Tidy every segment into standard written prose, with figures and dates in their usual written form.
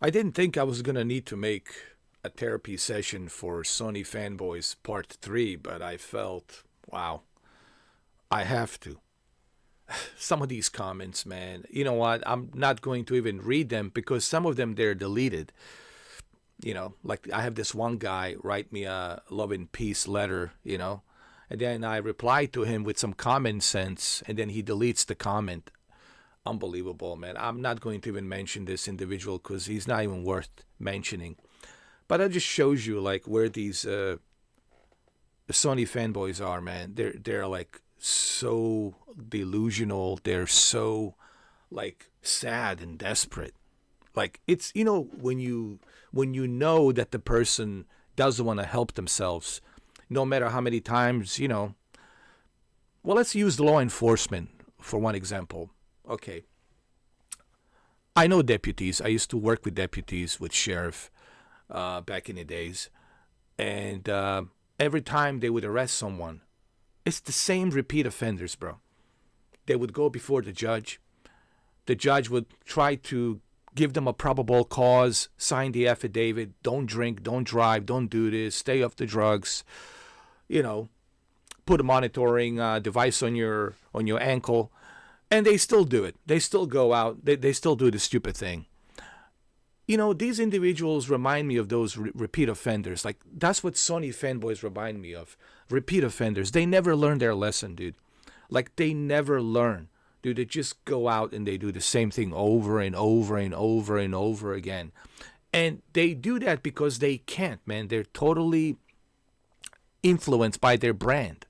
I didn't think I was gonna need to make a therapy session for Sony Fanboys Part 3, but I felt, wow, I have to. Some of these comments, man, you know what? I'm not going to even read them because some of them they're deleted. Like I have this one guy write me a love and peace letter, and then I reply to him with some common sense, and then he deletes the comment. Unbelievable, man. I'm not going to even mention this individual because he's not even worth mentioning. But that just shows you like where these Sony fanboys are, man. They're like so delusional. They're so like sad and desperate. Like it's when you know that the person doesn't want to help themselves, no matter how many times. Well, let's use the law enforcement for one example. Okay, I know deputies. I used to work with deputies, with sheriff, back in the days, and every time they would arrest someone, it's the same repeat offenders, bro. They would go before the judge. The judge would try to give them a probable cause, sign the affidavit, don't drink, don't drive, don't do this, stay off the drugs, put a monitoring device on your ankle, and they still do it. They still go out. They still do the stupid thing. These individuals remind me of those repeat offenders. Like, that's what Sony fanboys remind me of. Repeat offenders. They never learn their lesson, dude. Like, they never learn. Dude, they just go out and they do the same thing over and over and over and over again. And they do that because they can't, man. They're totally influenced by their brand.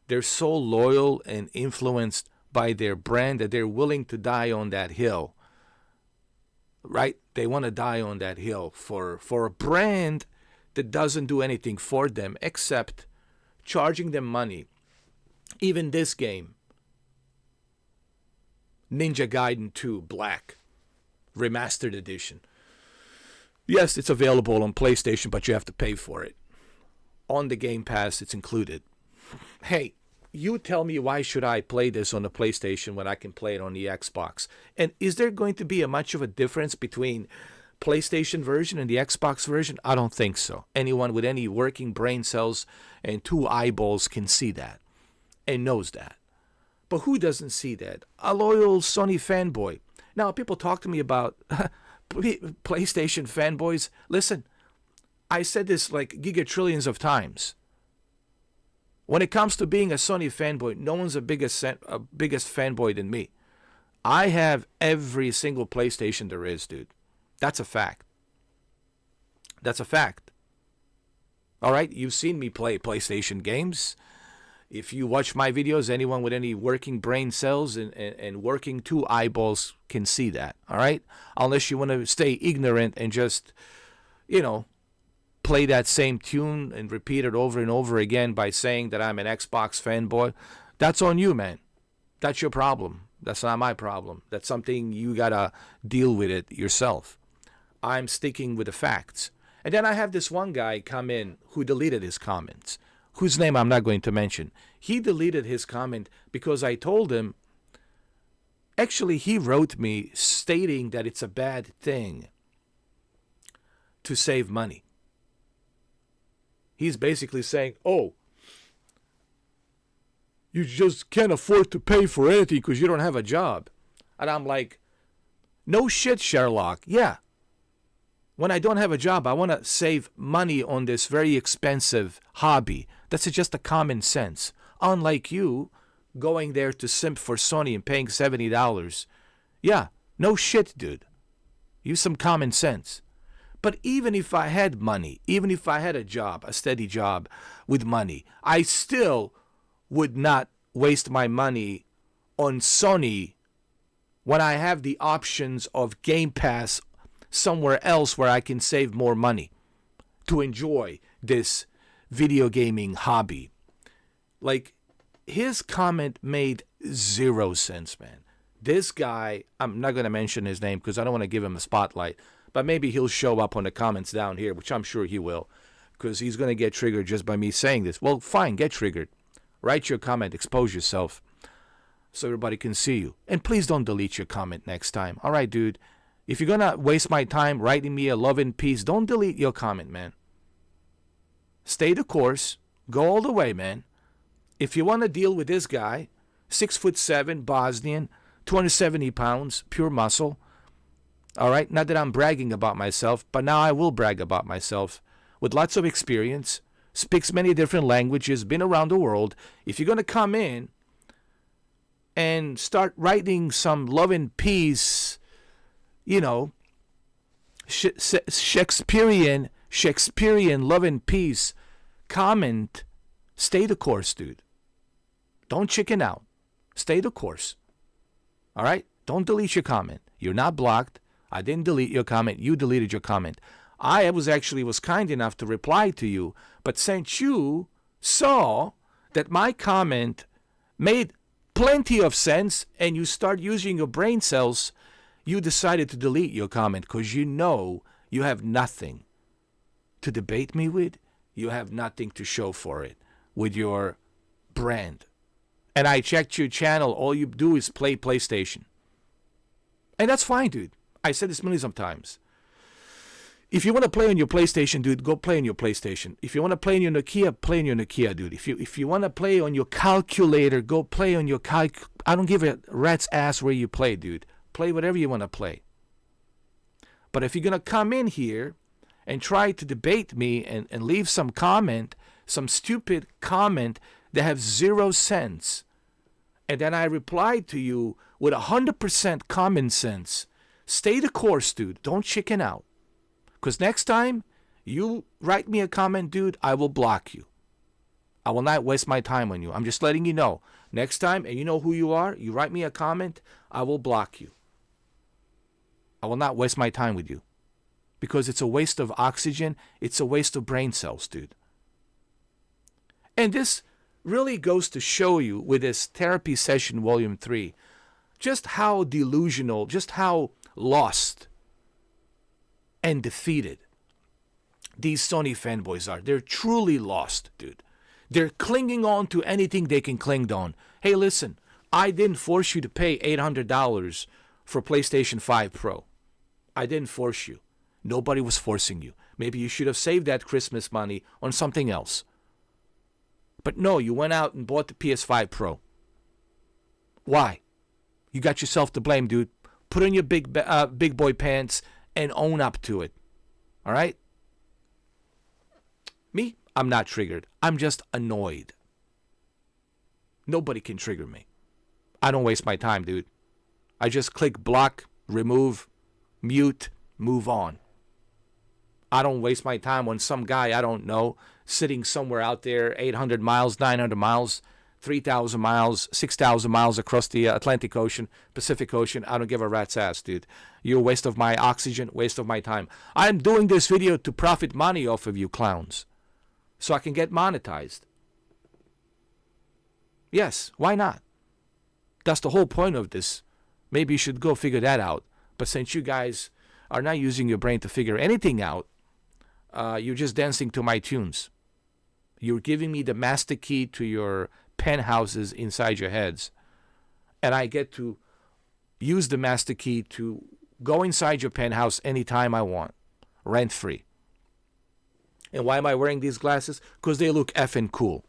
They're so loyal and influenced by their brand that they're willing to die on that hill. Right? They want to die on that hill for a brand that doesn't do anything for them except charging them money. Even this game, Ninja Gaiden 2 Black Remastered Edition. Yes, it's available on PlayStation, but you have to pay for it. On the Game Pass, it's included. Hey, you tell me, why should I play this on the PlayStation when I can play it on the Xbox? And is there going to be much of a difference between PlayStation version and the Xbox version? I don't think so. Anyone with any working brain cells and two eyeballs can see that and knows that. But who doesn't see that? A loyal Sony fanboy. Now, people talk to me about PlayStation fanboys. Listen, I said this like gigatrillions of times. When it comes to being a Sony fanboy, no one's a biggest fanboy than me. I have every single PlayStation there is, dude. That's a fact. That's a fact. All right, you've seen me play PlayStation games. If you watch my videos, anyone with any working brain cells and working two eyeballs can see that. All right, unless you want to stay ignorant and just, play that same tune and repeat it over and over again by saying that I'm an Xbox fanboy. That's on you, man. That's your problem. That's not my problem. That's something you gotta deal with it yourself. I'm sticking with the facts. And then I have this one guy come in who deleted his comments, whose name I'm not going to mention. He deleted his comment because I told him, actually he wrote me stating that it's a bad thing to save money. He's basically saying, oh, you just can't afford to pay for anything because you don't have a job. And I'm like, no shit, Sherlock. Yeah. When I don't have a job, I want to save money on this very expensive hobby. That's just a common sense. Unlike you going there to simp for Sony and paying $70. Yeah, no shit, dude. Use some common sense. But even if I had money, even if I had a job, a steady job with money, I still would not waste my money on Sony when I have the options of Game Pass somewhere else where I can save more money to enjoy this video gaming hobby. Like, his comment made zero sense, man. This guy, I'm not going to mention his name because I don't want to give him a spotlight, but maybe he'll show up on the comments down here, which I'm sure he will, because he's going to get triggered just by me saying this. Well, fine, get triggered. Write your comment, expose yourself so everybody can see you. And please don't delete your comment next time. All right, dude, If you're going to waste my time writing me a love and peace, don't delete your comment, man. Stay the course. Go all the way, man. If you want to deal with this guy, 6'7", Bosnian, 270 pounds, pure muscle. All right? Not that I'm bragging about myself, but now I will brag about myself. With lots of experience, speaks many different languages, been around the world. If you're going to come in and start writing some love and peace, you know, Shakespearean love and peace comment, stay the course, dude. Don't chicken out. Stay the course. All right? Don't delete your comment. You're not blocked. I didn't delete your comment. You deleted your comment. I was kind enough to reply to you, but since you saw that my comment made plenty of sense and you start using your brain cells, you decided to delete your comment because you know you have nothing to debate me with. You have nothing to show for it with your brand. And I checked your channel. All you do is play PlayStation. And that's fine, dude. I said this millions of times. If you want to play on your PlayStation, dude, go play on your PlayStation. If you want to play on your Nokia, play on your Nokia, dude. If you want to play on your calculator, go play on your I don't give a rat's ass where you play, dude. Play whatever you want to play. But if you're going to come in here and try to debate me and leave some comment, some stupid comment that have 0 sense, and then I replied to you with 100% common sense, stay the course, dude. Don't chicken out. Because next time you write me a comment, dude, I will block you. I will not waste my time on you. I'm just letting you know. Next time, and you know who you are, you write me a comment, I will block you. I will not waste my time with you. Because it's a waste of oxygen. It's a waste of brain cells, dude. And this really goes to show you with this therapy session volume 3, just how delusional, just how lost and defeated these Sony fanboys are. They're truly lost, dude. They're clinging on to anything they can cling on. Hey, listen, I didn't force you to pay $800 for PlayStation 5 Pro. I didn't force you. Nobody was forcing you. Maybe you should have saved that Christmas money on something else. But no, you went out and bought the PS5 Pro. Why? You got yourself to blame, dude. Put on your big boy pants and own up to it. All right? Me, I'm not triggered. I'm just annoyed. Nobody can trigger me. I don't waste my time, dude. I just click block, remove, mute, move on. I don't waste my time on some guy I don't know sitting somewhere out there 800 miles, 900 miles, 3,000 miles, 6,000 miles across the Atlantic Ocean, Pacific Ocean. I don't give a rat's ass, dude. You're a waste of my oxygen, waste of my time. I'm doing this video to profit money off of you clowns so I can get monetized. Yes, why not? That's the whole point of this. Maybe you should go figure that out. But since you guys are not using your brain to figure anything out, you're just dancing to my tunes. You're giving me the master key to your penthouses inside your heads. And I get to use the master key to go inside your penthouse anytime I want. Rent free. And why am I wearing these glasses? Because they look effing cool.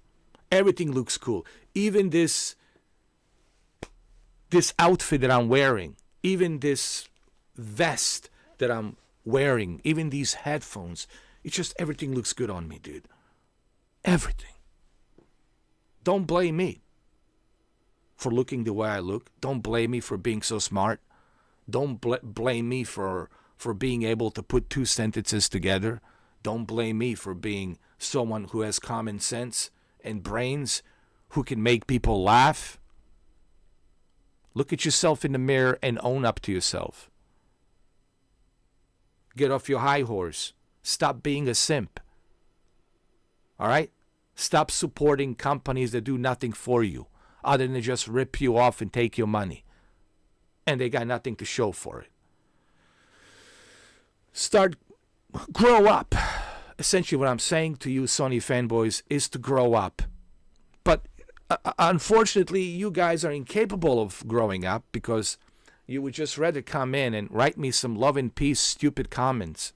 Everything looks cool. Even this outfit that I'm wearing. Even this vest that I'm wearing. Even these headphones. It's just everything looks good on me, dude. Everything. Don't blame me for looking the way I look. Don't blame me for being so smart. Don't blame me for being able to put 2 sentences together. Don't blame me for being someone who has common sense and brains, who can make people laugh. Look at yourself in the mirror and own up to yourself. Get off your high horse. Stop being a simp. All right? Stop supporting companies that do nothing for you other than just rip you off and take your money. And they got nothing to show for it. Grow up. Essentially what I'm saying to you, Sony fanboys, is to grow up. But unfortunately, you guys are incapable of growing up because you would just rather come in and write me some love and peace stupid comments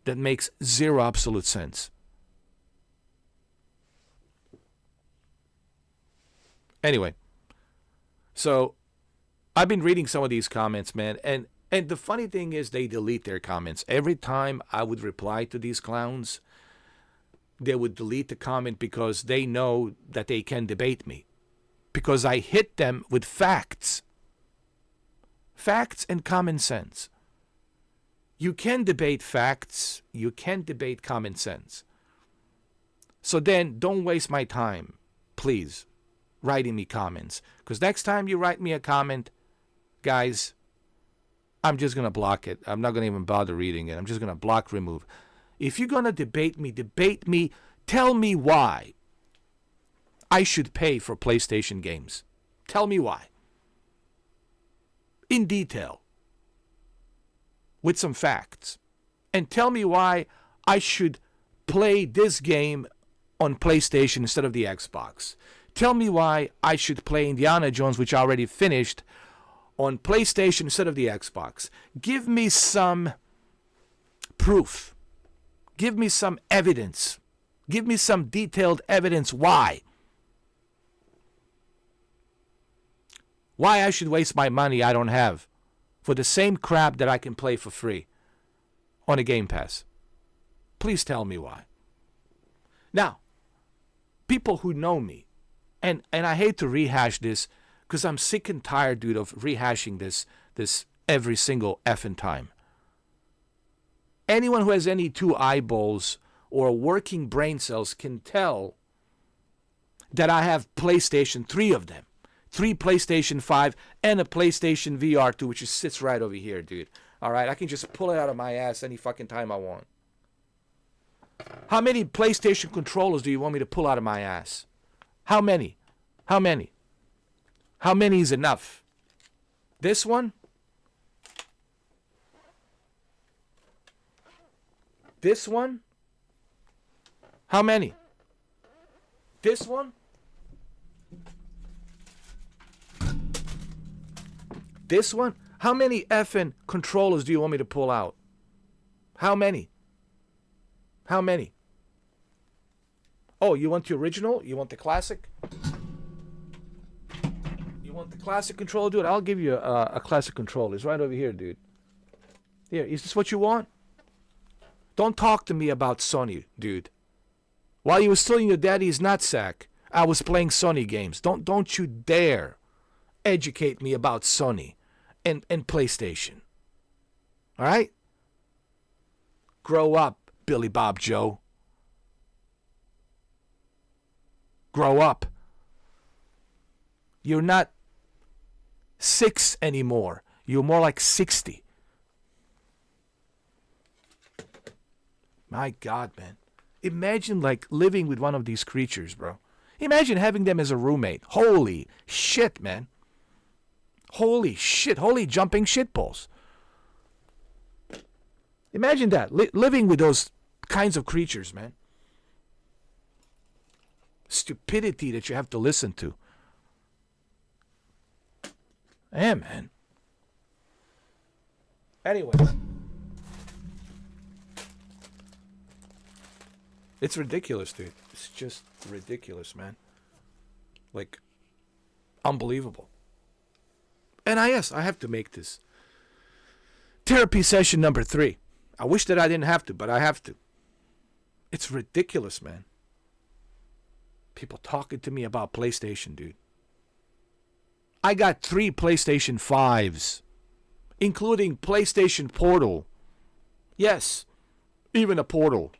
that makes zero absolute sense. Anyway, so I've been reading some of these comments, man, and the funny thing is they delete their comments. Every time I would reply to these clowns, they would delete the comment because they know that they can debate me. Because I hit them with facts. Facts and common sense. You can debate facts. You can debate common sense. So then don't waste my time, please, writing me comments. Because next time you write me a comment, guys, I'm just going to block it. I'm not going to even bother reading it. I'm just going to block, remove. If you're going to debate me. Tell me why I should pay for PlayStation games. Tell me why. In detail. With some facts. And tell me why I should play this game on PlayStation instead of the Xbox. Tell me why I should play Indiana Jones, which I already finished, on PlayStation instead of the Xbox. Give me some proof. Give me some evidence. Give me some detailed evidence why. Why I should waste my money I don't have for the same crap that I can play for free on a Game Pass. Please tell me why. Now, people who know me, and I hate to rehash this because I'm sick and tired, dude, of rehashing this every single effing time. Anyone who has any two eyeballs or working brain cells can tell that I have PlayStation, 3 of them. 3 PlayStation 5 and a PlayStation VR 2, which just sits right over here, dude. All right, I can just pull it out of my ass any fucking time I want. How many PlayStation controllers do you want me to pull out of my ass? How many? How many? How many is enough? This one? This one? How many? This one? This one? How many effing controllers do you want me to pull out? How many? How many? Oh, you want the original? You want the classic? You want the classic controller? Dude, I'll give you a classic controller. It's right over here, dude. Here, is this what you want? Don't talk to me about Sony, dude. While you were still in your daddy's nutsack, I was playing Sony games. Don't you dare educate me about Sony and PlayStation. All right? Grow up, Billy Bob Joe. Grow up. You're not 6 anymore. You're more like 60. My God, man. Imagine like living with one of these creatures, bro. Imagine having them as a roommate. Holy shit, man. Holy shit. Holy jumping shitballs. Imagine that. Living with those kinds of creatures, man. Stupidity that you have to listen to. Yeah, man. Anyway. It's ridiculous, dude. It's just ridiculous, man. Like, unbelievable. And I have to make this therapy session number 3. I wish that I didn't have to, but I have to. It's ridiculous, man. People talking to me about PlayStation, dude. I got 3 PlayStation 5s, including PlayStation Portal. Yes, even a Portal.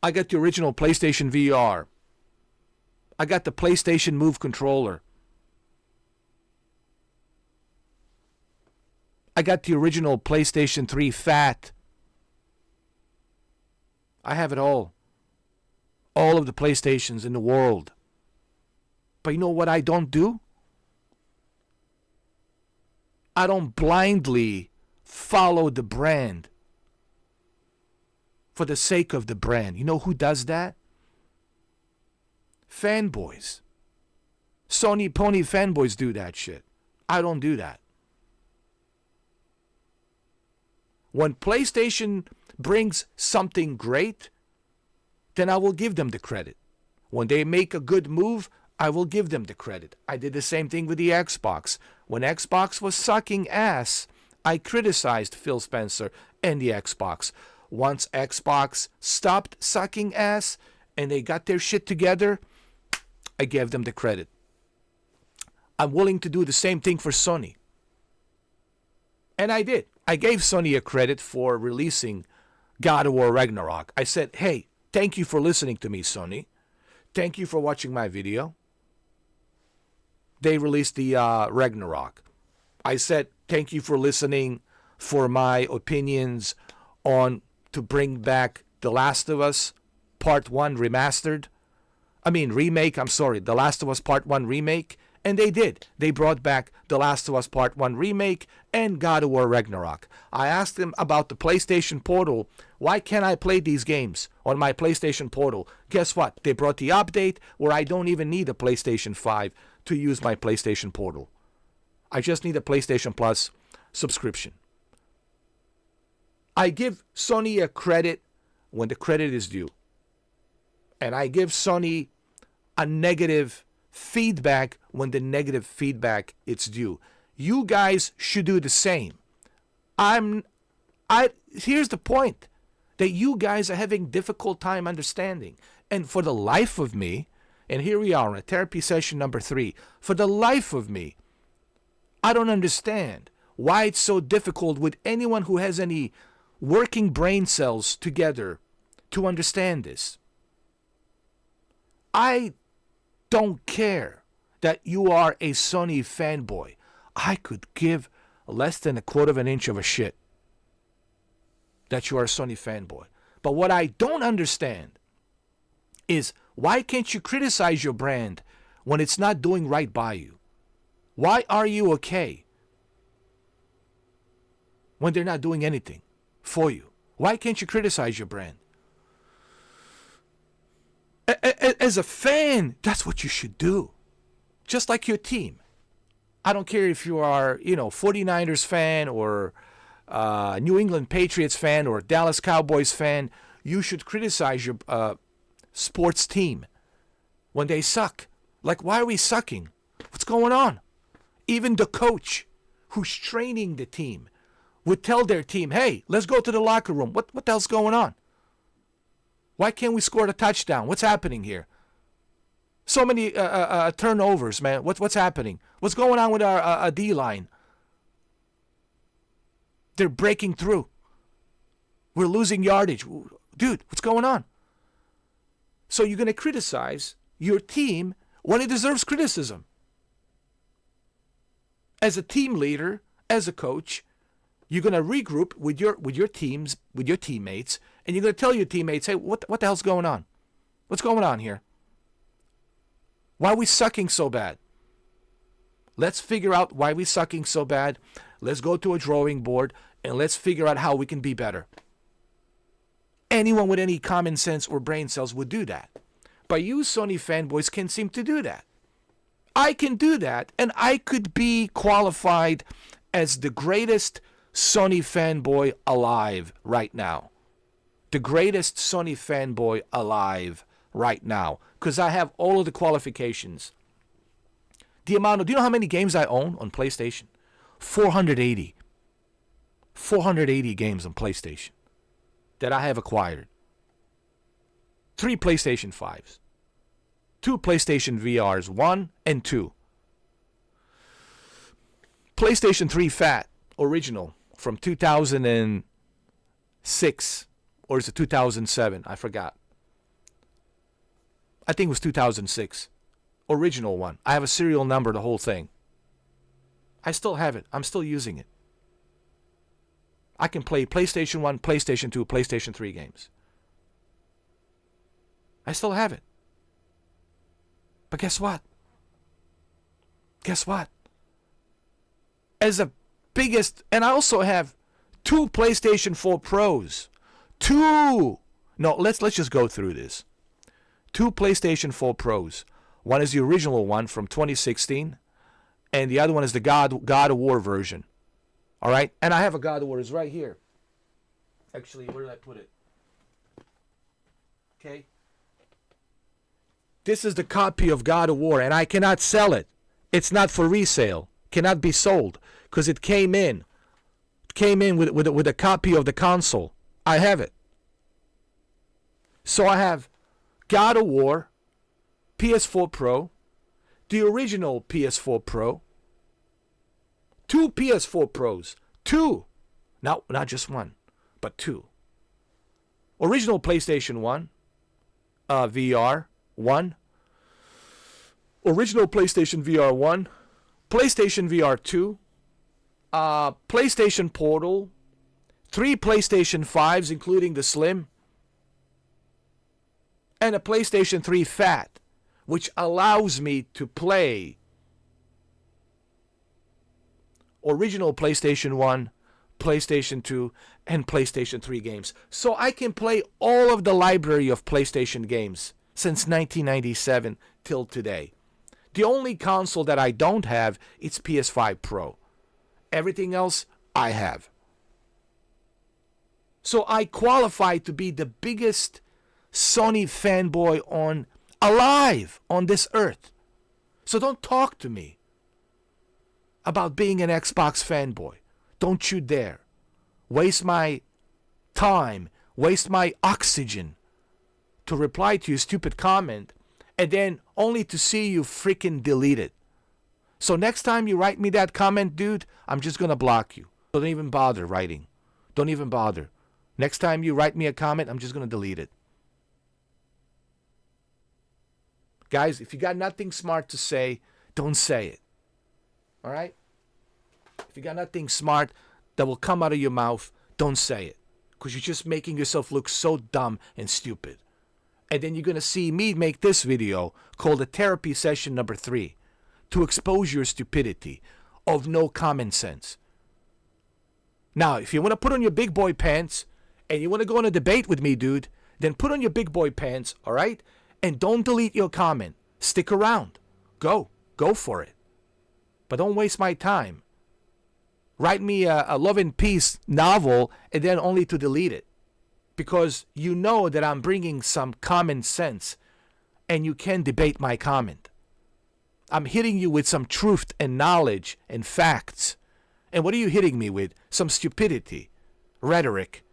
I got the original PlayStation VR. I got the PlayStation Move controller. I got the original PlayStation 3 Fat. I have it all. All of the PlayStations in the world. But you know what I don't do? I don't blindly follow the brand for the sake of the brand. You know who does that? Fanboys. Sony Pony Fanboys do that shit. I don't do that. When PlayStation brings something great, then I will give them the credit. When they make a good move, I will give them the credit. I did the same thing with the Xbox. When Xbox was sucking ass, I criticized Phil Spencer and the Xbox. Once Xbox stopped sucking ass and they got their shit together, I gave them the credit. I'm willing to do the same thing for Sony. And I did. I gave Sony a credit for releasing God of War Ragnarok. I said, hey, thank you for listening to me, Sony. Thank you for watching my video. They released the Ragnarok. I said, thank you for listening for my opinions on to bring back The Last of Us Part 1 remake. The Last of Us Part 1 remake. And they did. They brought back The Last of Us Part 1 remake and God of War Ragnarok. I asked them about the PlayStation Portal. Why can't I play these games on my PlayStation Portal? Guess what? They brought the update where I don't even need a PlayStation 5 to use my PlayStation Portal. I just need a PlayStation Plus subscription. I give Sony a credit when the credit is due. And I give Sony a negative feedback when the negative feedback it's due. You guys should do the same. Here's the point that you guys are having difficult time understanding. And for the life of me, and here we are on a therapy session number 3, for the life of me, I don't understand why it's so difficult with anyone who has any working brain cells together to understand this. I don't care that you are a Sony fanboy. I could give less than a quarter of an inch of a shit that you are a Sony fanboy. But what I don't understand is why can't you criticize your brand when it's not doing right by you? Why are you okay when they're not doing anything for you? Why can't you criticize your brand? As a fan, that's what you should do. Just like your team. I don't care if you are, 49ers fan or New England Patriots fan or Dallas Cowboys fan. You should criticize your sports team when they suck. Like, why are we sucking? What's going on? Even the coach who's training the team would tell their team, hey, let's go to the locker room. What the hell's going on? Why can't we score the touchdown? What's happening here? So many turnovers, man. What's happening? What's going on with our D-line? They're breaking through. We're losing yardage. Dude, what's going on? So you're going to criticize your team when it deserves criticism. As a team leader, as a coach, you're going to regroup with your teams, with your teammates, and you're going to tell your teammates, hey, what the hell's going on? What's going on here? Why are we sucking so bad? Let's figure out why we're sucking so bad. Let's go to a drawing board and let's figure out how we can be better. Anyone with any common sense or brain cells would do that. But you Sony fanboys can't seem to do that. I can do that, and I could be qualified as the greatest Sony fanboy alive right now. The greatest Sony fanboy alive right now. Because I have all of the qualifications. Do you know how many games I own on PlayStation? 480. 480 games on PlayStation that I have acquired. 3 PlayStation 5s. 2 PlayStation VRs, 1 and 2. PlayStation 3 Fat, original, from 2006. Or is it 2007? I forgot. I think it was 2006. Original one. I have a serial number, the whole thing. I still have it. I'm still using it. I can play PlayStation 1, PlayStation 2, PlayStation 3 games. I still have it. But guess what? Guess what? As the biggest, and I also have 2 PlayStation 4 Pros. 2! No, let's just go through this. 2 PlayStation 4 Pros. One is the original one from 2016, and the other one is the God of War version. All right? And I have a God of War. It's right here. Actually, where did I put it? Okay. This is the copy of God of War, and I cannot sell it. It's not for resale. Cannot be sold because it came in. It came in with a copy of the console. I have it. So I have God of War, PS4 Pro, the original PS4 Pro, 2 PS4 Pros, 2. Not just one, but 2. Original PlayStation 1, VR 1, original PlayStation VR 1, PlayStation VR 2, PlayStation Portal, 3 PlayStation 5s including the Slim, and a PlayStation 3 Fat, which allows me to play original PlayStation 1, PlayStation 2, and PlayStation 3 games. So I can play all of the library of PlayStation games since 1997 till today. The only console that I don't have is PS5 Pro. Everything else I have. So I qualify to be the biggest Sony fanboy alive on this earth. So don't talk to me about being an Xbox fanboy. Don't you dare waste my time, waste my oxygen to reply to your stupid comment and then only to see you freaking delete it. So next time you write me that comment, dude, I'm just going to block you. Don't even bother writing. Don't even bother. Next time you write me a comment, I'm just going to delete it. Guys, if you got nothing smart to say, don't say it. All right? If you got nothing smart that will come out of your mouth, don't say it. Because you're just making yourself look so dumb and stupid. And then you're going to see me make this video called a therapy session number 3 to expose your stupidity of no common sense. Now, if you want to put on your big boy pants and you want to go on a debate with me, dude, then put on your big boy pants, all right? And don't delete your comment. Stick around. Go for it. But don't waste my time. Write me a Love and Peace novel and then only to delete it. Because you know that I'm bringing some common sense and you can debate my comment. I'm hitting you with some truth and knowledge and facts. And what are you hitting me with? Some stupidity, rhetoric.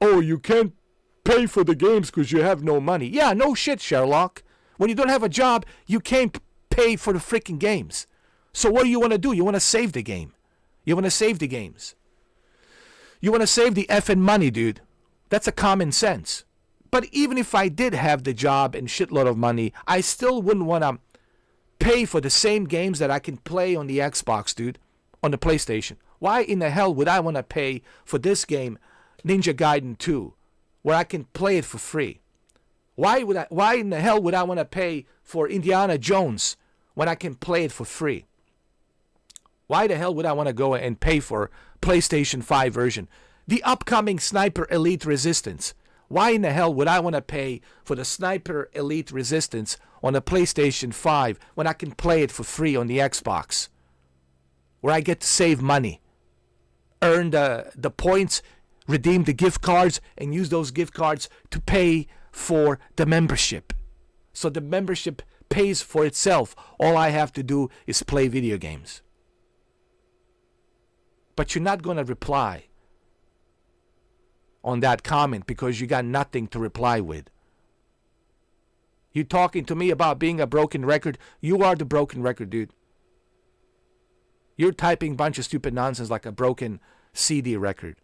Oh, you can't pay for the games because you have no money. Yeah, no shit, Sherlock. When you don't have a job, you can't pay for the freaking games. So what do you want to do? You want to save the game. You want to save the games. You want to save the effing money, dude. That's a common sense. But even if I did have the job and shitload of money, I still wouldn't want to pay for the same games that I can play on the Xbox, dude, on the PlayStation. Why in the hell would I want to pay for this game, Ninja Gaiden 2, where I can play it for free? Why in the hell would I want to pay for Indiana Jones when I can play it for free? Why the hell would I want to go and pay for PlayStation 5 version? The upcoming Sniper Elite Resistance. Why in the hell would I want to pay for the Sniper Elite Resistance on the PlayStation 5 when I can play it for free on the Xbox? Where I get to save money, earn the points, redeem the gift cards, and use those gift cards to pay for the membership. So the membership pays for itself. All I have to do is play video games. But you're not going to reply on that comment because you got nothing to reply with. You talking to me about being a broken record? You are the broken record, dude. You're typing a bunch of stupid nonsense like a broken CD record.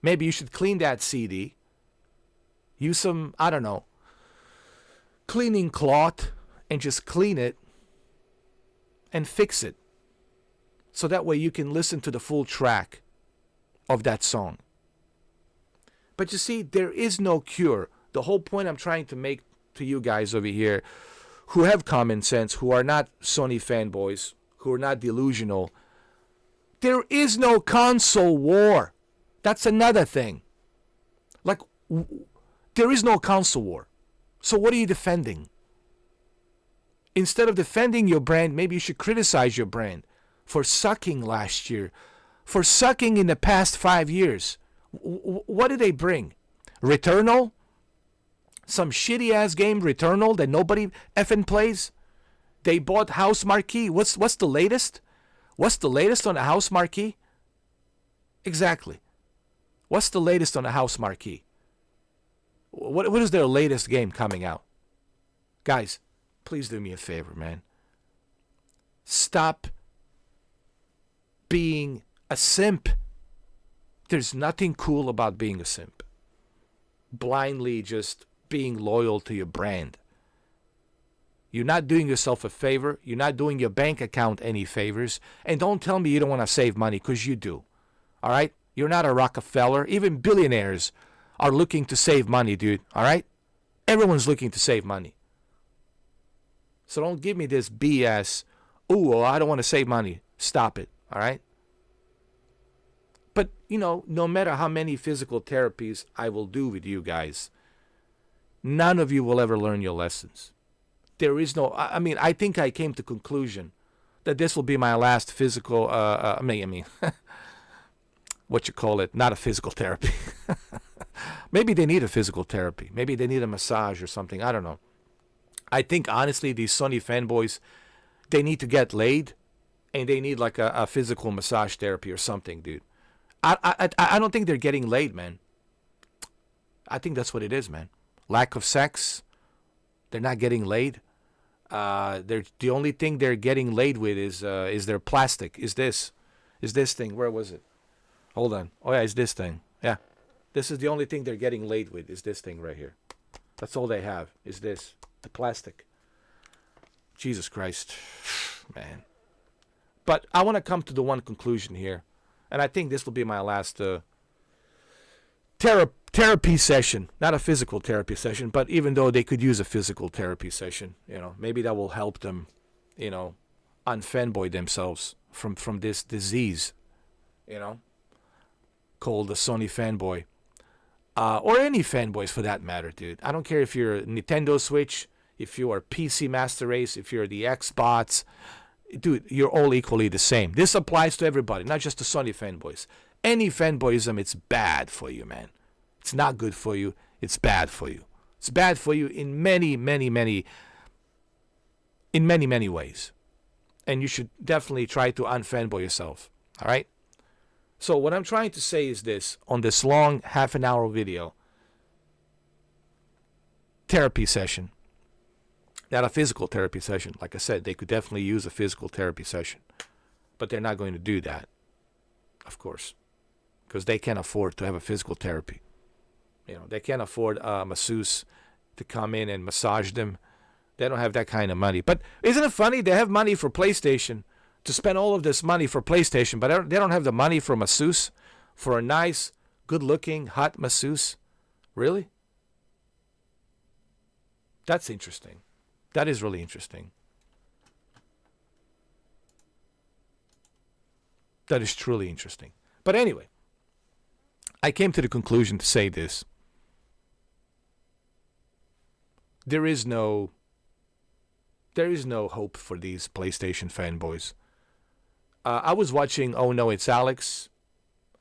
Maybe you should clean that CD. Use some, I don't know, cleaning cloth and just clean it and fix it. So that way you can listen to the full track of that song. But you see, there is no cure. The whole point I'm trying to make to you guys over here who have common sense, who are not Sony fanboys, who are not delusional, there is no console war. That's another thing. Like, there is no console war. So what are you defending? Instead of defending your brand, maybe you should criticize your brand for sucking last year, for sucking in the past 5 years What do they bring? Returnal? Some shitty ass game, Returnal, that nobody effing plays? They bought House Marquee. What's the latest? What's the latest on the House Marquee? Exactly. What's the latest on the House Marquee? What is their latest game coming out? Guys, please do me a favor, man. Stop being a simp. There's nothing cool about being a simp. Blindly just being loyal to your brand. You're not doing yourself a favor. You're not doing your bank account any favors. And don't tell me you don't want to save money, because you do. All right? You're not a Rockefeller. Even billionaires are looking to save money, dude. All right? Everyone's looking to save money. So don't give me this BS. Ooh, well, I don't want to save money. Stop it. All right? But, no matter how many physical therapies I will do with you guys, none of you will ever learn your lessons. There is no, I think I came to conclusion that this will be my last physical, what you call it, not a physical therapy. Maybe they need a physical therapy. Maybe they need a massage or something. I don't know. I think, honestly, these Sony fanboys, they need to get laid, and they need like a physical massage therapy or something, dude. I don't think they're getting laid, man. I think that's what it is, man. Lack of sex. They're not getting laid. The only thing they're getting laid with is their plastic. Is this thing? Where was it? Hold on. Oh yeah, it's this thing. Yeah, this is the only thing they're getting laid with. Is this thing right here? That's all they have. Is this the plastic? Jesus Christ, man. But I want to come to the one conclusion here, and I think this will be my last therapy session. Not a physical therapy session, but even though they could use a physical therapy session, maybe that will help them, unfanboy themselves from this disease, called the Sony fanboy. Or any fanboys for that matter, dude. I don't care if you're a Nintendo Switch, if you are PC Master Race, if you're the Xbox. Dude, you're all equally the same. This applies to everybody, not just the Sony fanboys. Any fanboyism, it's bad for you, man. It's not good for you. It's bad for you. It's bad for you in many ways. And you should definitely try to unfanboy yourself. All right? So what I'm trying to say is this, on this long half an hour video, therapy session, not a physical therapy session. Like I said, they could definitely use a physical therapy session, but they're not going to do that, of course, because they can't afford to have a physical therapy. They can't afford a masseuse to come in and massage them. They don't have that kind of money. But isn't it funny? They have money for PlayStation, to spend all of this money for PlayStation, but they don't have the money for a masseuse, for a nice, good-looking, hot masseuse. Really? That's interesting. That is really interesting. That is truly interesting. But anyway, I came to the conclusion to say this. There is no hope for these PlayStation fanboys. I was watching Oh No, It's Alex.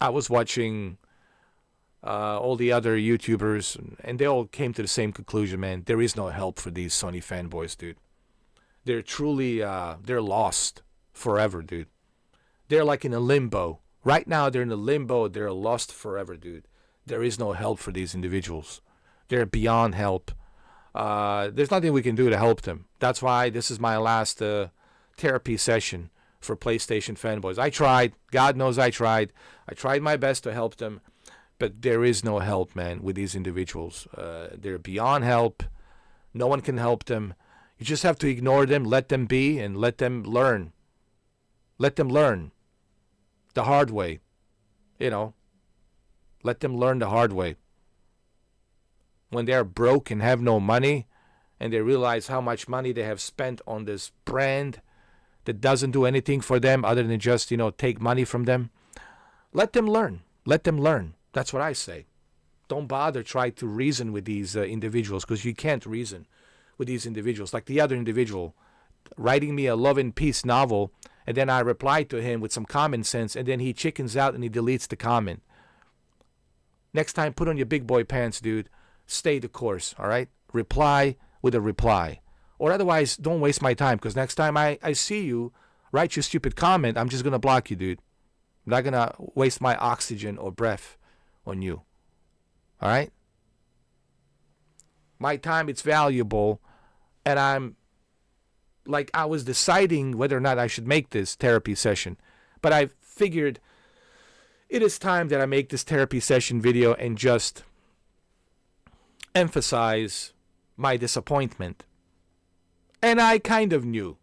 I was watching all the other YouTubers, and they all came to the same conclusion, man. There is no help for these Sony fanboys, dude. They're truly, they're lost forever, dude. They're like in a limbo. Right now, they're in a limbo. They're lost forever, dude. There is no help for these individuals. They're beyond help. There's nothing we can do to help them. That's why this is my last therapy session for PlayStation fanboys. I tried. God knows I tried. I tried my best to help them. But there is no help, man, with these individuals. They're beyond help. No one can help them. You just have to ignore them, let them be, and let them learn. Let them learn the hard way. Let them learn the hard way. When they're broke and have no money, and they realize how much money they have spent on this brand that doesn't do anything for them other than just, take money from them, let them learn. Let them learn. That's what I say. Don't bother try to reason with these individuals, because you can't reason with these individuals. Like the other individual writing me a Love and Peace novel, and then I replied to him with some common sense, and then he chickens out and he deletes the comment. Next time, put on your big boy pants, dude. Stay the course, all right? Reply with a reply. Or otherwise, don't waste my time, because next time I see you, write your stupid comment, I'm just going to block you, dude. I'm not going to waste my oxygen or breath on you. All right? My time, it's valuable, and I was deciding whether or not I should make this therapy session, but I figured it is time that I make this therapy session video and just emphasize my disappointment. And I kind of knew.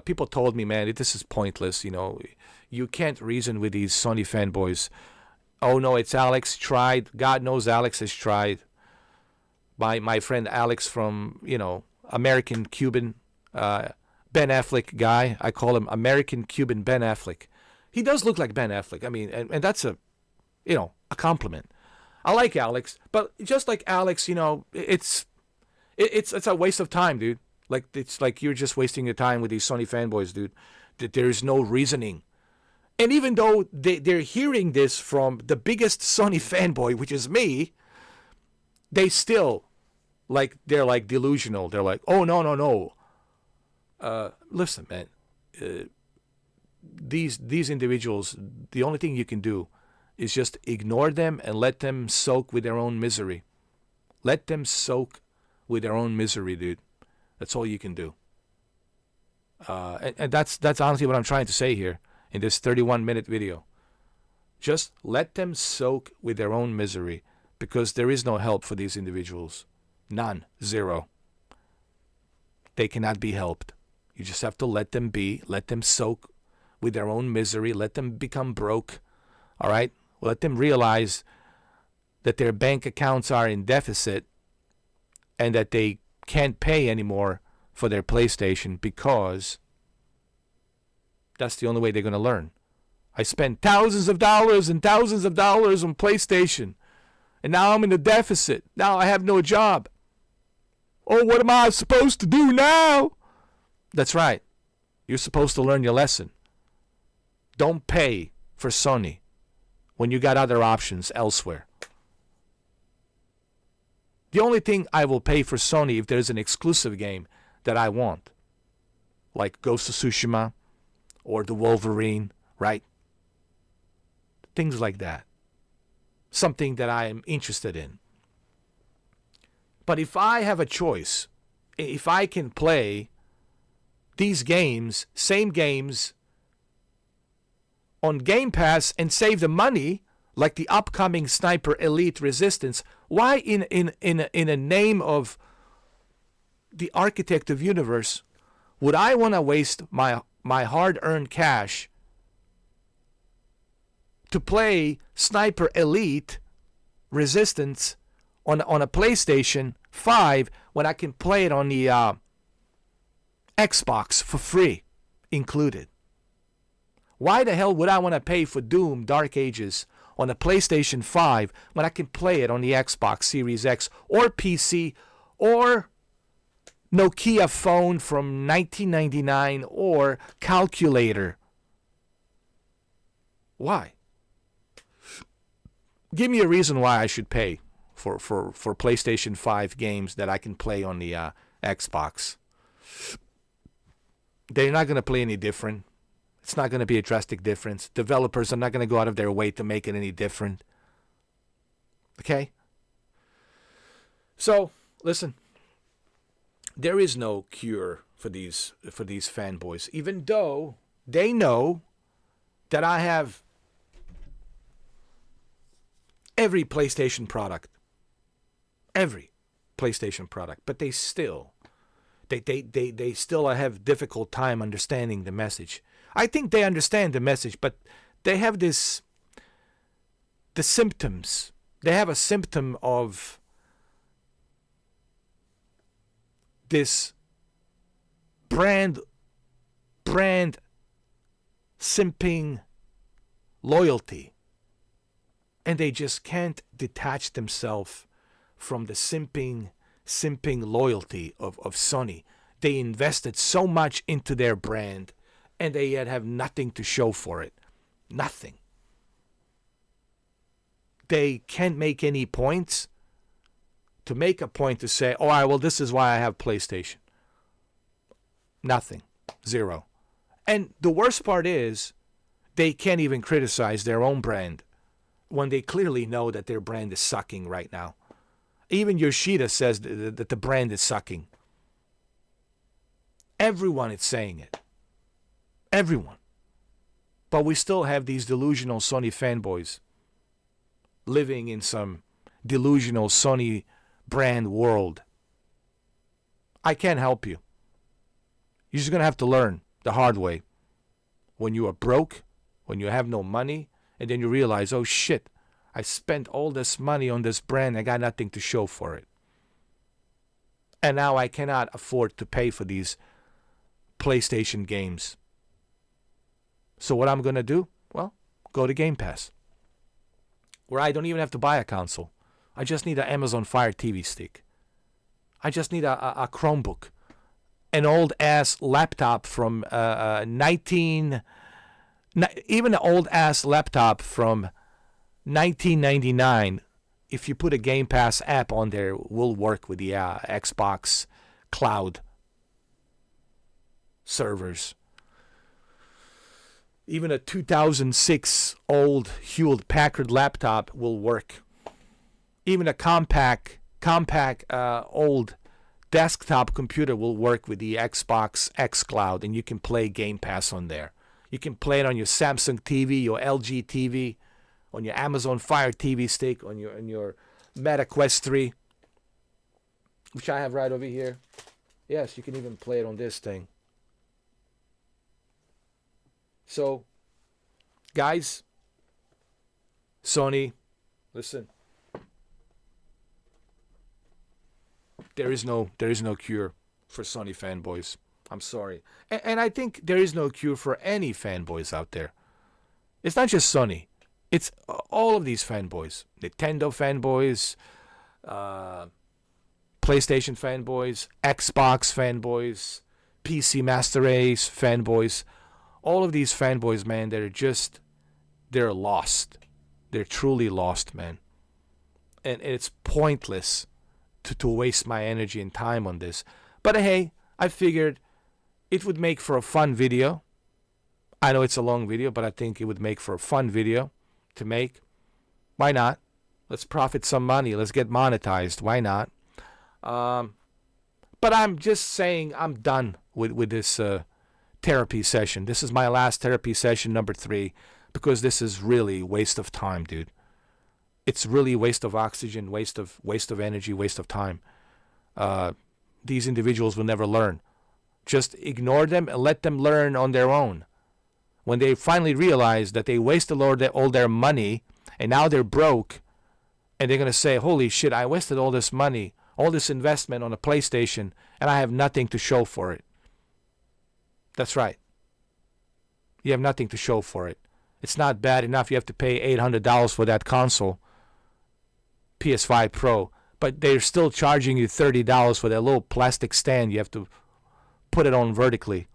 People told me, man, this is pointless, You can't reason with these Sony fanboys. Oh, no, it's Alex tried. God knows Alex has tried. My friend Alex from, American Cuban Ben Affleck guy. I call him American Cuban Ben Affleck. He does look like Ben Affleck. I mean, and that's a compliment. I like Alex, but just like Alex, it's a waste of time, dude. It's like you're just wasting your time with these Sony fanboys, dude. There's no reasoning. And even though they're hearing this from the biggest Sony fanboy, which is me, they still, they're delusional. They're like, oh, no. Listen, man. These individuals, the only thing you can do is just ignore them and let them soak with their own misery. Let them soak with their own misery, dude. That's all you can do. And that's honestly what I'm trying to say here in this 31-minute video. Just let them soak with their own misery, because there is no help for these individuals. None. Zero. They cannot be helped. You just have to let them be. Let them soak with their own misery. Let them become broke. All right? Let them realize that their bank accounts are in deficit and that they can't pay anymore for their PlayStation, because that's the only way they're going to learn. I spent thousands of dollars on PlayStation, and now I'm in a deficit. Now I have no job. Oh, what am I supposed to do now? That's right. You're supposed to learn your lesson. Don't pay for Sony when you got other options elsewhere. The only thing I will pay for Sony if there's an exclusive game that I want, like Ghost of Tsushima or the Wolverine, right? Things like that. Something that I am interested in. But if I have a choice, if I can play these games, same games, on Game Pass and save the money, like the upcoming Sniper Elite Resistance, why in a name of the architect of universe would I want to waste my hard-earned cash to play Sniper Elite Resistance on a PlayStation 5 when I can play it on the Xbox for free included? Why the hell would I want to pay for Doom Dark Ages on a PlayStation 5 when I can play it on the Xbox Series X or PC or Nokia phone from 1999 or calculator? Why? Give me a reason why I should pay for PlayStation 5 games that I can play on the Xbox. They're not going to play any different. It's not going to be a drastic difference. Developers are not going to go out of their way to make it any different. Okay? So, listen. There is no cure for these fanboys, even though they know that I have every PlayStation product. Every PlayStation product. But they still have difficult time understanding the message. I think they understand the message, but they have the symptoms. They have a symptom of this brand simping loyalty. And they just can't detach themselves from the simping loyalty of Sony. They invested so much into their brand, and they yet have nothing to show for it. Nothing. they can't make any points to make a point to say, all right, well, this is why I have PlayStation. Nothing. Zero. And the worst part is they can't even criticize their own brand when they clearly know that their brand is sucking right now. Even Yoshida says that the brand is sucking. Everyone is saying it. Everyone. But we still have these delusional Sony fanboys living in some delusional Sony brand world. I can't help you. You're just going to have to learn the hard way. When you are broke, when you have no money, and then you realize, oh shit, I spent all this money on this brand, I got nothing to show for it. And now I cannot afford to pay for these PlayStation games. So what I'm going to do? Well, go to Game Pass, where I don't even have to buy a console. I just need an Amazon Fire TV stick. I just need a Chromebook. An old-ass laptop from even an old-ass laptop from 1999, if you put a Game Pass app on there, will work with the Xbox cloud servers. Even a 2006 old Hewlett-Packard laptop will work. Even a compact old desktop computer will work with the Xbox xCloud, and you can play Game Pass on there. You can play it on your Samsung TV, your LG TV, on your Amazon Fire TV stick, on your Meta Quest 3, which I have right over here. Yes, you can even play it on this thing. So, guys, Sony, listen. There is no cure for Sony fanboys. I'm sorry. And I think there is no cure for any fanboys out there. It's not just Sony. It's all of these fanboys. Nintendo fanboys, PlayStation fanboys, Xbox fanboys, PC Master Race fanboys. All of these fanboys, man, they're lost. They're truly lost, man. And it's pointless to waste my energy and time on this. But hey, I figured it would make for a fun video. I know it's a long video, but I think it would make for a fun video to make. Why not? Let's profit some money. Let's get monetized. Why not? But I'm just saying I'm done with this therapy session. This is my last therapy session, number 3, because this is really waste of time, dude. It's really waste of oxygen, waste of energy, waste of time. These individuals will never learn. Just ignore them and let them learn on their own. When they finally realize that they wasted all their money and now they're broke, and they're going to say, holy shit, I wasted all this money, all this investment on a PlayStation, and I have nothing to show for it. That's right. You have nothing to show for it. It's not bad enough you have to pay $800 for that console, PS5 Pro, but they're still charging you $30 for that little plastic stand you have to put it on vertically.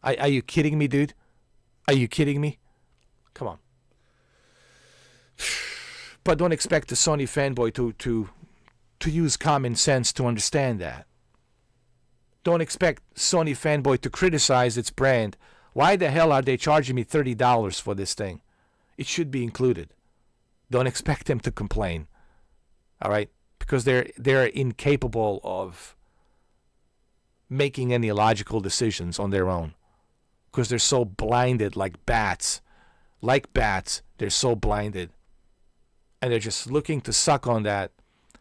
Are you kidding me, dude? Are you kidding me? Come on. But don't expect the Sony fanboy to use common sense to understand that. Don't expect Sony fanboy to criticize its brand. Why the hell are they charging me $30 for this thing? It should be included. Don't expect them to complain. All right? Because they're incapable of making any logical decisions on their own. Because they're so blinded like bats. Like bats, they're so blinded. And they're just looking to suck on that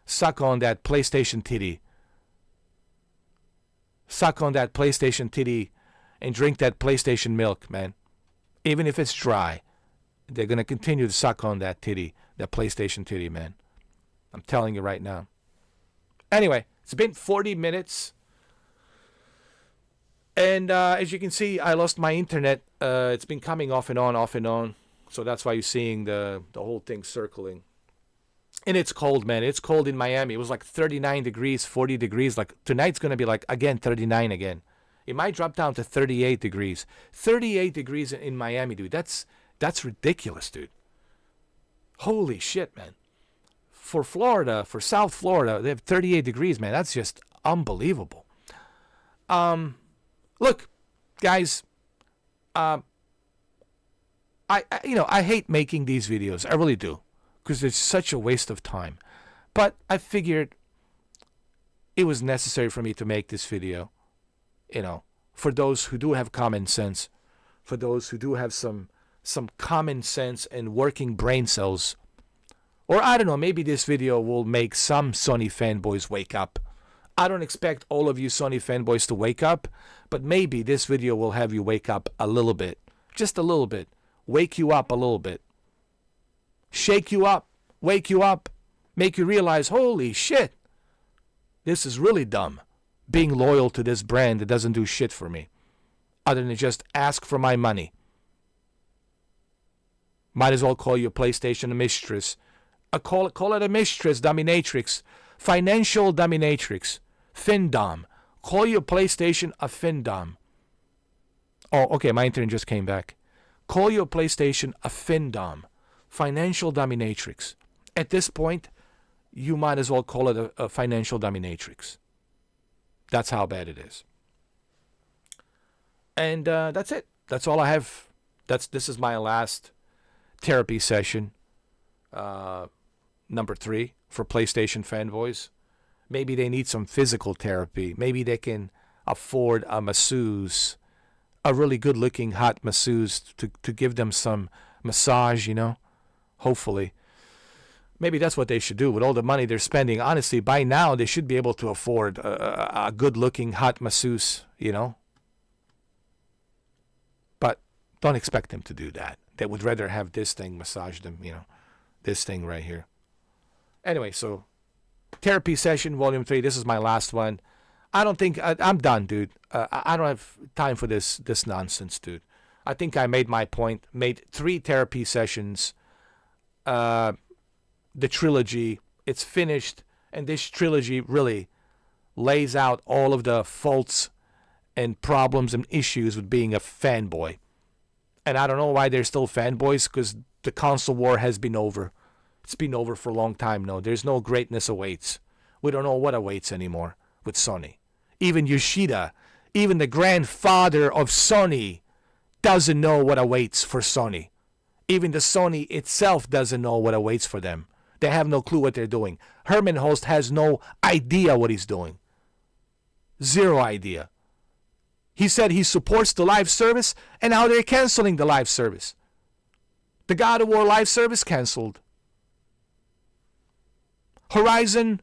PlayStation titty. Suck on that PlayStation titty and drink that PlayStation milk, man. Even if it's dry, they're going to continue to suck on that titty, that PlayStation titty, man. I'm telling you right now. Anyway, it's been 40 minutes. And as you can see, I lost my internet. It's been coming off and on. So that's why you're seeing the whole thing circling. And it's cold, man. It's cold in Miami. It was like 39 degrees, 40 degrees. Like tonight's going to be like, again, 39 again. It might drop down to 38 degrees. 38 degrees in Miami, dude. That's ridiculous, dude. Holy shit, man. For Florida, for South Florida, they have 38 degrees, man. That's just unbelievable. Look, guys, I hate making these videos. I really do, because it's such a waste of time. But I figured it was necessary for me to make this video, for those who do have common sense, for those who do have some common sense and working brain cells. Or I don't know, maybe this video will make some Sony fanboys wake up. I don't expect all of you Sony fanboys to wake up, but maybe this video will have you wake up a little bit. Just a little bit. Wake you up a little bit. Shake you up. Wake you up. Make you realize, holy shit, this is really dumb. Being loyal to this brand that doesn't do shit for me, other than just ask for my money. Might as well call your PlayStation a mistress. Call it a mistress, dominatrix, financial dominatrix, findom. Call your PlayStation a findom. Oh, okay, my internet just came back. Call your PlayStation a findom, financial dominatrix. At this point, you might as well call it a financial dominatrix. That's how bad it is. And that's it. That's all I have. This is my last therapy session. Number 3 for PlayStation fanboys. Maybe they need some physical therapy. Maybe they can afford a masseuse, a really good-looking hot masseuse to give them some massage, hopefully. Maybe that's what they should do with all the money they're spending. Honestly, by now they should be able to afford a good-looking hot masseuse, But don't expect them to do that. They would rather have this thing massage them, this thing right here. Anyway, so therapy session volume 3. This is my last one. I don't think I'm done, dude. I don't have time for this nonsense, dude. I think I made my point. Made 3 therapy sessions. The trilogy, it's finished, and this trilogy really lays out all of the faults and problems and issues with being a fanboy. And I don't know why they're still fanboys, because the console war has been over. It's been over for a long time now. There's no greatness awaits. We don't know what awaits anymore with Sony. Even Yoshida, even the grandfather of Sony, doesn't know what awaits for Sony. Even the Sony itself doesn't know what awaits for them. They have no clue what they're doing. Herman Holst has no idea what he's doing. Zero idea. He said he supports the live service, and now they're canceling the live service. The God of War live service canceled. Horizon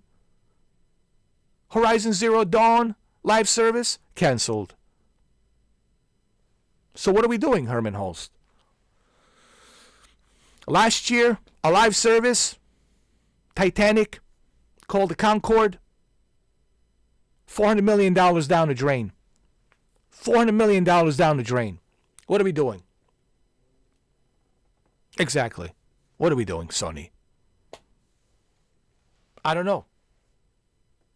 Zero Dawn live service canceled. So what are we doing, Herman Holst? Last year, a live service, Titanic, called the Concorde, $400 million down the drain. $400 million down the drain. What are we doing? Exactly. What are we doing, Sony? I don't know.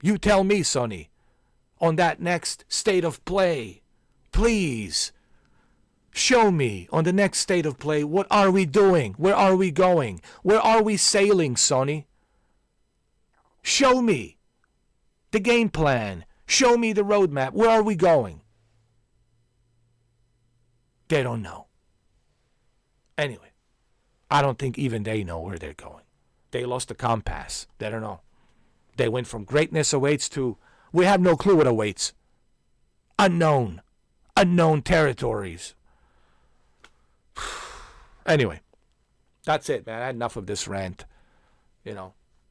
You tell me, Sony, on that next state of play. Please, show me on the next state of play, what are we doing? Where are we going? Where are we sailing, Sony? Show me the game plan. Show me the roadmap. Where are we going? They don't know. Anyway, I don't think even they know where they're going. They lost the compass. They don't know. They went from greatness awaits to we have no clue what awaits. Unknown territories. Anyway, that's it, man. I had enough of this rant.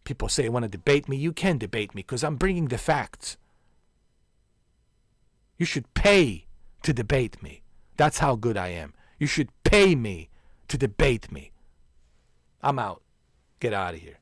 People say they want to debate me. You can debate me because I'm bringing the facts. You should pay to debate me. That's how good I am. You should pay me to debate me. I'm out. Get out of here.